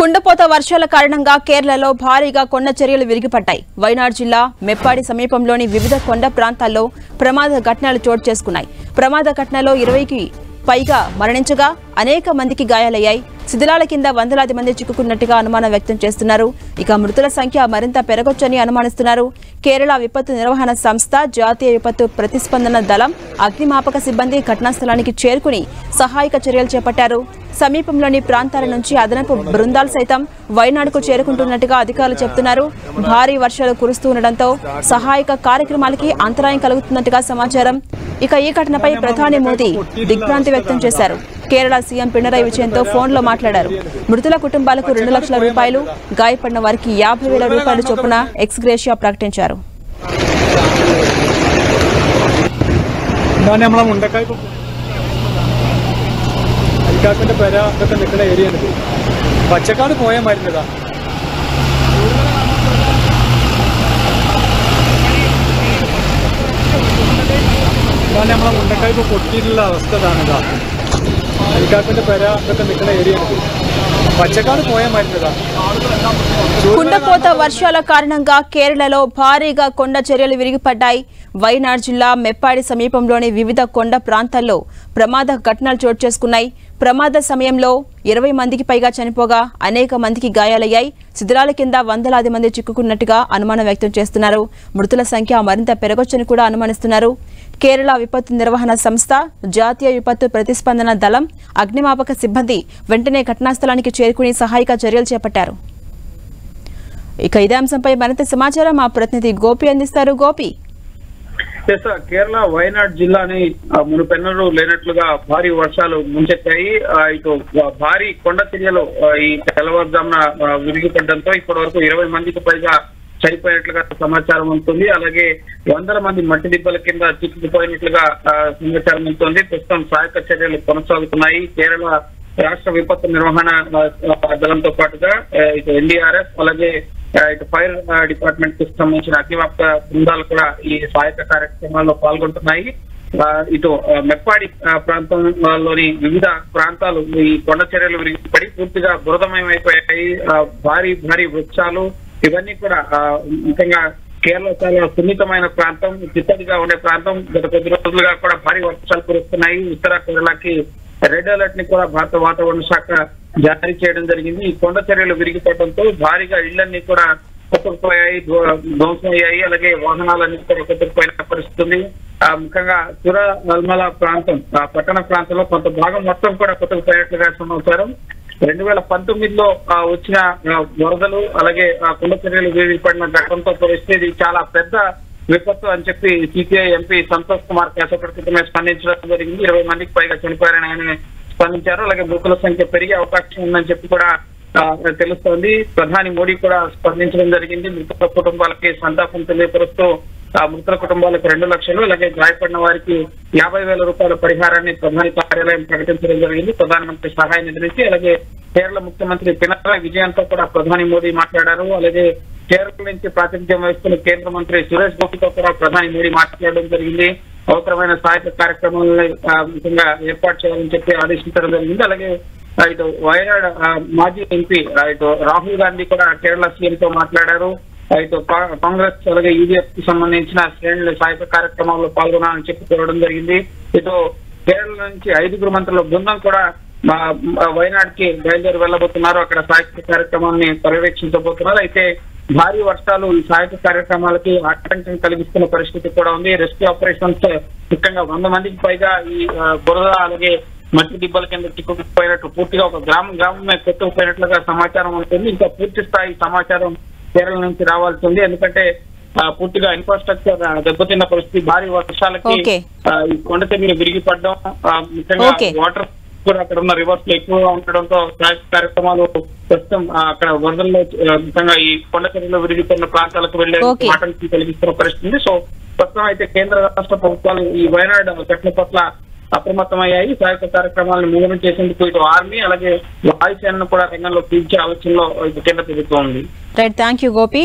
కుండపోత వర్షాల కారణంగా కేరళలో భారీగా కొండ చర్యలు విరిగిపడ్డాయి. వైనాడ్ జిల్లా మెప్పాడి సమీపంలోని వివిధ కొండ ప్రాంతాల్లో ప్రమాద ఘటనలు చోటు చేసుకున్నాయి. ప్రమాద ఘటనలో 20కి పైగా మరణించగా అనేక మందికి గాయాలయ్యాయి. శిథిలాల కింద వందలాది మంది చిక్కుకున్నట్టుగా అనుమానం వ్యక్తం చేస్తున్నారు. ఇక మృతుల సంఖ్య మరింత పెరగొచ్చని అనుమానిస్తున్నారు. కేరళ విపత్తు నిర్వహణ సంస్థ, జాతీయ విపత్తు ప్రతిస్పందన దళం, అగ్నిమాపక సిబ్బంది ఘటనా స్థలానికి చేరుకుని సహాయక చర్యలు చేపట్టారు. సమీపంలోని ప్రాంతాల నుంచి అదనపు బృందాలు సైతం వైనాడుకు చేరుకుంటున్నట్టుగా అధికారులు చెబుతున్నారు. భారీ వర్షాలు కురుస్తుండటంతో సహాయక కార్యక్రమాలకి అంతరాయం కలుగుతున్నట్టుగా సమాచారం. ఇక ఈ ఘటనపై ప్రధాని మోదీ దిగ్భ్రాంతి వ్యక్తం చేశారు. కేరళ సీఎం పినరయి విజయన్తో ఫోన్లో మాట్లాడారు. మృతుల కుటుంబాలకు 2 లక్షల రూపాయలు, గాయపడిన వారికి 50,000 రూపాయల చొప్పున ఎక్స్గ్రేషియా ప్రకటించారు. പച്ചക്കാട് പോയാൽ മരുന്നതാ നമ്മളെ മുണ്ടക്കായ്പ പൊട്ടിയിട്ടുള്ള അവസ്ഥ ഇതാണിതാ. അരിക്കാപ്പിന്റെ പെര അതൊക്കെ നിൽക്കുന്ന ഏരിയ పచ్చకాడు పోయమన్నదా. కుండపోత వర్షాల కారణంగా కేరళలో భారీగా కొండ చర్యలు విరిగిపడ్డాయి. వైనాడ్ జిల్లా మెప్పాడి సమీపంలోని వివిధ కొండ ప్రాంతాల్లో ప్రమాద ఘటనలు చోటు చేసుకున్నాయి. ప్రమాద సమయంలో 20 మందికి పైగా చనిపోగా అనేక మందికి గాయాలయ్యాయి. శిథిలాల కింద వందలాది మంది చిక్కుకున్నట్టుగా అనుమానం వ్యక్తం చేస్తున్నారు. మృతుల సంఖ్య మరింత పెరగొచ్చని కూడా అనుమానిస్తున్నారు. కేరళ విపత్తు నిర్వహణ సంస్థ, జాతీయ విపత్తు ప్రతిస్పందన దళం, అగ్నిమాపక సిబ్బంది వెంటనే ఘటనా స్థలానికి చేరుకుని సహాయక చర్యలు చేపట్టారు. ఇక ఇదే అంశంపై మరింత సమాచారం మా ప్రతినిధి గోపి అందిస్తారు. గోపి, కేరళ వైనాడ్ జిల్లాని మునుపెన్నడూ లేనట్లుగా భారీ వర్షాలు ముంచెత్తాయి. ఇటు భారీ కొండ చర్యలు ఈ తెల్లవారుజామున విరిగిపడడంతో ఇప్పటి వరకు 20 మందికి పైగా చనిపోయినట్లుగా సమాచారం ఉంటుంది. అలాగే వందల మంది మట్టి దిబ్బల కింద చిక్కుకుపోయినట్లుగా సమాచారం ఉంటుంది. ప్రస్తుతం సహాయక చర్యలు కొనసాగుతున్నాయి. కేరళ రాష్ట్ర విపత్తు నిర్వహణ దళంతో పాటుగా ఇటు ఎన్డీఆర్ఎఫ్, అలాగే ఇటు ఫైర్ డిపార్ట్మెంట్ కి సంబంధించిన అగ్నిమాపక బృందాలు కూడా ఈ సహాయక కార్యక్రమాల్లో పాల్గొంటున్నాయి. ఇటు మెప్పాడి ప్రాంతంలోని వివిధ ప్రాంతాలు ఈ కొండ చర్యలు విరిగిపడి పూర్తిగా బురదమయమైపోయాయి. భారీ భారీ వృక్షాలు ఇవన్నీ కూడా ముఖ్యంగా కేరళ చాలా సున్నితమైన ప్రాంతం, చిత్తడిగా ఉండే ప్రాంతం. గత కొద్ది రోజులుగా కూడా భారీ వర్షాలు కురుస్తున్నాయి. ఉత్తర కేరళకి రెడ్ అలర్ట్ ని కూడా భారత వాతావరణ శాఖ జారీ చేయడం జరిగింది. ఈ కొండ చర్యలు విరిగిపోవడంతో భారీగా ఇళ్లన్నీ కూడా కొట్టుకుపోయాయి, ధ్వంసమయ్యాయి. అలాగే వాహనాలన్నీ కూడా కొట్టుకుపోయిన పరిస్థితి ఉంది. ముఖ్యంగా సురల్మల ప్రాంతం, పట్టణ ప్రాంతంలో కొంత భాగం మొత్తం కూడా కొట్టుకుపోయినట్లుగా సమాచారం. 2019లో వచ్చిన వరదలు, అలాగే కొండ చర్యలు విరిగిపడిన ఘటనతో పోలిస్తే ఇది చాలా పెద్ద విపత్తు అని చెప్పి సిపిఐ ఎంపీ సంతోష్ కుమార్ కేశవపటి క్రితమే స్పందించడం జరిగింది. 20 మందికి పైగా చనిపోయారని ఆయన స్పందించారు. అలాగే మృతుల సంఖ్య పెరిగే అవకాశం ఉందని చెప్పి కూడా తెలుస్తోంది. ప్రధాని మోడీ కూడా స్పందించడం జరిగింది. మృతుల కుటుంబాలకి సంతాపం తెలియపరుస్తూ మృతుల కుటుంబాలకు 2 లక్షలు, అలాగే గాయపడిన వారికి 50,000 రూపాయల పరిహారాన్ని ప్రధాని కార్యాలయం ప్రకటించడం జరిగింది. ప్రధానమంత్రి సహాయ నిధి నుంచి. అలాగే కేరళ ముఖ్యమంత్రి పినరయి విజయన్తో కూడా ప్రధాని మోడీ మాట్లాడారు. అలాగే కేరళ నుంచి ప్రాతినిధ్యం వహిస్తున్న కేంద్ర మంత్రి సురేష్ గోపితో కూడా ప్రధాని మోడీ మాట్లాడడం జరిగింది. అవసరమైన సహాయక కార్యక్రమాలను ముఖ్యంగా ఏర్పాటు చేయాలని చెప్పి ఆదేశించడం జరిగింది. అలాగే ఇటు వైనాడ్ మాజీ ఎంపీ ఇటు రాహుల్ గాంధీ కూడా కేరళ సీఎంతో మాట్లాడారు. ఇటు కాంగ్రెస్, అలాగే యూడీఎఫ్ కి సంబంధించిన శ్రేణుల సహాయక కార్యక్రమాల్లో పాల్గొనాలని చెప్పి కోరడం జరిగింది. ఇటు కేరళ నుంచి 5 మంత్రుల బృందం కూడా వైనాడ్ కి బయలుదేరి వెళ్లబోతున్నారు. అక్కడ సహాయక కార్యక్రమాన్ని పర్యవేక్షించబోతున్నారు. అయితే భారీ వర్షాలు ఈ సహాయక కార్యక్రమాలకి ఆటంకం కలిగిస్తున్న పరిస్థితి కూడా ఉంది. రెస్క్యూ ఆపరేషన్స్ ముఖ్యంగా 100 మందికి పైగా ఈ బురద, అలాగే మట్టి దిబ్బల కింద చిక్కుకుపోయినట్టు పూర్తిగా ఒక గ్రామమే కొట్టుకుపోయినట్లుగా సమాచారం ఉంటుంది. ఇంకా పూర్తి స్థాయి సమాచారం కేరళ నుంచి రావాల్సి ఉంది. ఎందుకంటే పూర్తిగా ఇన్ఫ్రాస్ట్రక్చర్ దెబ్బతిన్న పరిస్థితి, భారీ వర్షాలకి ఈ కొండ చర్యలు విరిగిపడడం, ముఖ్యంగా వాటర్ కూడా అక్కడ ఉన్న రివర్స్ లో ఎక్కువగా ఉండడంతో కార్యక్రమాలు ప్రస్తుతం అక్కడ వరదల్లో ముఖ్యంగా ఈ కొండ చర్యలు విరిగిపోయిన ప్రాంతాలకు వెళ్లే ఆటంకం కలిగిస్తున్న పరిస్థితి. సో ప్రస్తుతం అయితే కేంద్ర రాష్ట్ర ప్రభుత్వాలు ఈ వైనాడ్ ఘటన పట్ల అప్రమత్తమయ్యాయి. సహాయక కార్యక్రమాలను ముమ్మరం చేసేందుకు ఇటు ఆర్మీ, అలాగే వాయుసేనను కూడా రంగంలో పీల్చే ఆలోచనలో కేంద్ర ప్రభుత్వం ఉంది. Right, thank you Gopi.